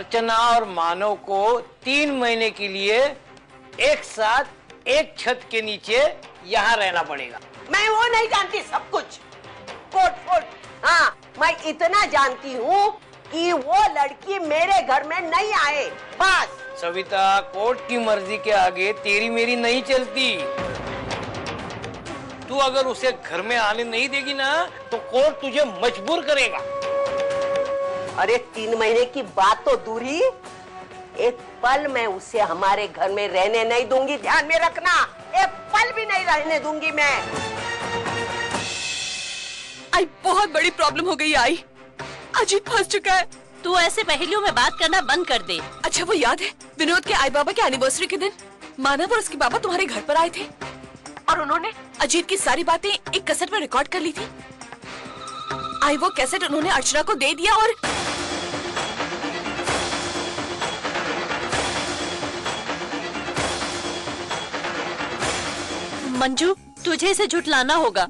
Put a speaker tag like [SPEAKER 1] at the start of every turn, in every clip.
[SPEAKER 1] अर्चना और मानव को 3 महीने के लिए एक साथ एक छत के नीचे यहाँ रहना पड़ेगा।
[SPEAKER 2] मैं वो नहीं जानती सब कुछ, कोट फोट। हाँ, मैं इतना जानती हूँ कि वो लड़की मेरे घर में नहीं आए, बस।
[SPEAKER 1] सविता, कोर्ट की मर्जी के आगे तेरी मेरी नहीं चलती। तू अगर उसे घर में आने नहीं देगी ना तो कोर्ट तुझे मजबूर करेगा।
[SPEAKER 2] अरे 3 महीने की बात तो दूरी, एक पल मैं उसे हमारे घर में रहने नहीं दूंगी, ध्यान में रखना। एक पल भी नहीं रहने दूंगी मैं।
[SPEAKER 3] आई, बहुत बड़ी प्रॉब्लम हो गई। आई, अजीत फंस चुका है।
[SPEAKER 4] तू ऐसे पहेलियों में बात करना बंद कर दे।
[SPEAKER 3] अच्छा, वो याद है विनोद के आई बाबा के एनिवर्सरी के दिन मानव और उसके बाबा तुम्हारे घर पर आए थे और उन्होंने अजीत की सारी बातें एक कैसेट में रिकॉर्ड कर ली थी। आई, वो कैसेट उन्होंने अर्चना को दे दिया और
[SPEAKER 4] मंजू, तुझे इसे झुठलाना होगा।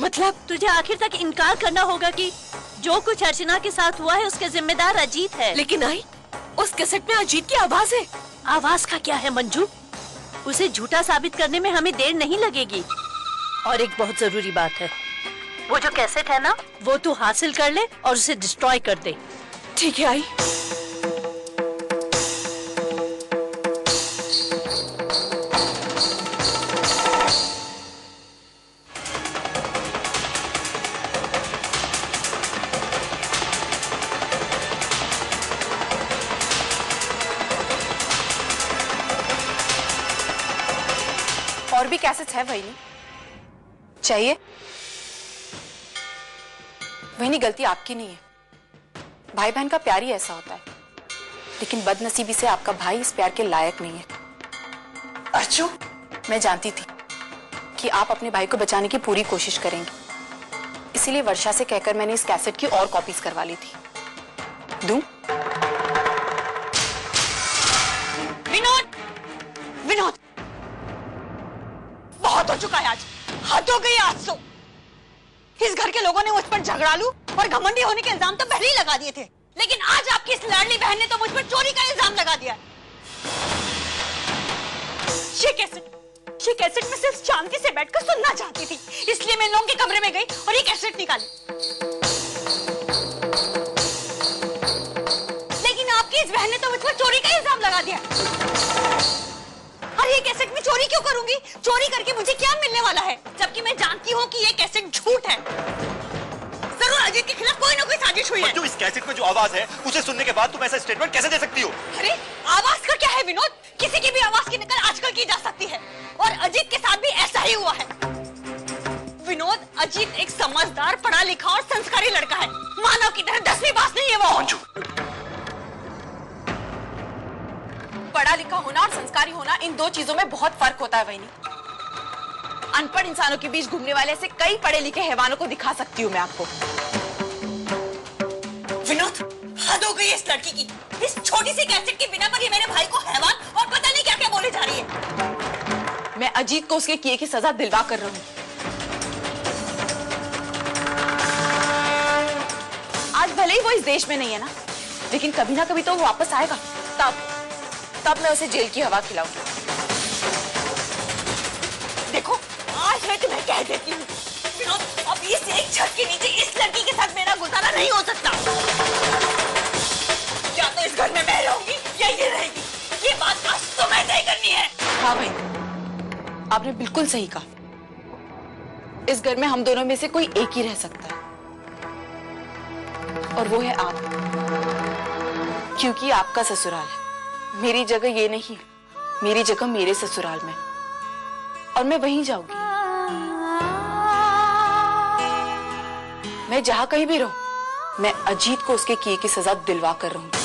[SPEAKER 3] मतलब
[SPEAKER 4] तुझे आखिर तक इनकार करना होगा कि जो कुछ अर्चना के साथ हुआ है उसके जिम्मेदार अजीत है।
[SPEAKER 3] लेकिन आई, उस कैसेट में अजीत की आवाज है।
[SPEAKER 4] आवाज का क्या है मंजू, उसे झूठा साबित करने में हमें देर नहीं लगेगी। और एक बहुत जरूरी बात है, वो जो कैसेट है ना, वो तू हासिल कर ले और उसे डिस्ट्रॉय कर दे।
[SPEAKER 3] ठीक है आई।
[SPEAKER 5] और भी कैसेट्स है वहीनी? चाहिए? वहीनी, गलती आपकी नहीं है। भाई बहन का प्यार ही ऐसा होता है, लेकिन बदनसीबी से आपका भाई इस प्यार के लायक नहीं है। अर्चू, मैं जानती थी कि आप अपने भाई को बचाने की पूरी कोशिश करेंगे, इसीलिए वर्षा से कहकर मैंने इस कैसेट की और कॉपीज करवा ली थी। दूं?
[SPEAKER 3] विनोद, विनोद, बहुत हो चुका है। आज हद हो गई। आज तो इस घर के लोगों ने मुझ पर झगड़ालू और घमंडी होने के इल्जाम तो पहले ही लगा दिए थे, लेकिन आज आपकी इस लाडली बहन ने तो मुझ पर चोरी का इल्जाम लगा दिया। ये कैसेट मैं सिर्फ शांति से बैठकर सुनना चाहती थी, इसलिए मैं लोगों के कमरे में गई और ये कैसेट निकाली। लेकिन आपकी इस बहन ने तो मुझ पर चोरी का इल्जाम लगा दिया। ये कैसेट में चोरी क्यों करूंगी? चोरी करके मुझे क्या मिलने वाला है, जबकि मैं जानती हूँ कि ये कैसेट झूठ है। जरूर अजीत के खिलाफ कोई ना कोई साजिश हुई है।
[SPEAKER 6] इस कैसेट में जो आवाज है उसे सुनने के बाद तुम ऐसा स्टेटमेंट कैसे दे सकती हो?
[SPEAKER 3] अरे आवाज का क्या है विनोद, किसी की भी आवाज की नकल आजकल की जा सकती है और अजीत के साथ भी ऐसा ही हुआ है। विनोद, अजीत एक समझदार, पढ़ा लिखा और संस्कारी लड़का है। मानव की तरह 10वीं पास नहीं है वो।
[SPEAKER 5] पढ़ा लिखा होना और संस्कारी होना, इन दो चीजों में बहुत फर्क होता है वहीनी। अनपढ़ इंसानों के बीच घूमने वाले ऐसे कई पढ़े लिखे हैवानों को दिखा सकती हूँ मैं आपको।
[SPEAKER 3] विनोद, हद हो गई है इस लड़की की। इस छोटी सी कैसेट के बिना पर ये मेरे भाई को हैवान और पता नहीं क्या क्या बोले जा रही है।
[SPEAKER 5] मैं अजीत को उसके किए की सजा दिलवा कर रहा हूँ। आज भले ही वो इस देश में नहीं है ना, लेकिन कभी ना कभी तो वो वापस आएगा। तब मैं उसे जेल की हवा खिलाऊंगी।
[SPEAKER 3] देखो, आज मैं तुम्हें कह देती हूँ विनोद, अब इस एक छत के नीचे इस लड़की के साथ मेरा गुजारा नहीं हो सकता। या तो इस घर में मैं रहूंगी या ये रहेगी, ये बात आज तो मैं तय करनी है।
[SPEAKER 5] हाँ भाई, आपने बिल्कुल सही कहा। इस घर में हम दोनों में से कोई एक ही रह सकता है, और वो है आप, क्योंकि आपका ससुराल है। मेरी जगह ये नहीं, मेरी जगह मेरे ससुराल में, और मैं वहीं जाऊंगी। मैं जहां कहीं भी रहूं, मैं अजीत को उसके किए की सजा दिलवा कर रहूंगी।